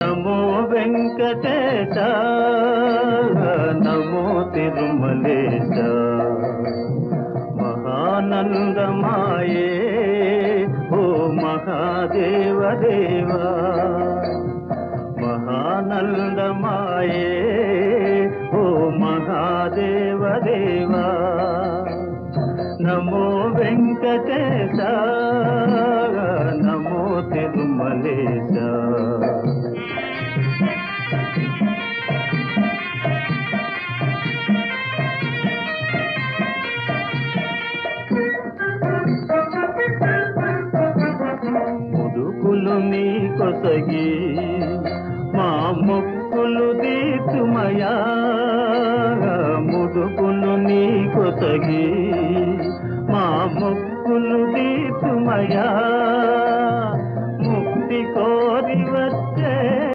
నమో వెంకటేశ నమో తిరుమలేశ మహానందమాయే ఓ మహాదేవ దేవా మహానందమాయే ఓ మహాదేవ దేవా నమో వెంకటేశ నమో తిరుమలేశ ముదుకులు నీ కొసగి మా మొక్కులు తీర్చుమయా ముదుకులు నీ కొసగి మా మొక్కులు తీర్చుమయా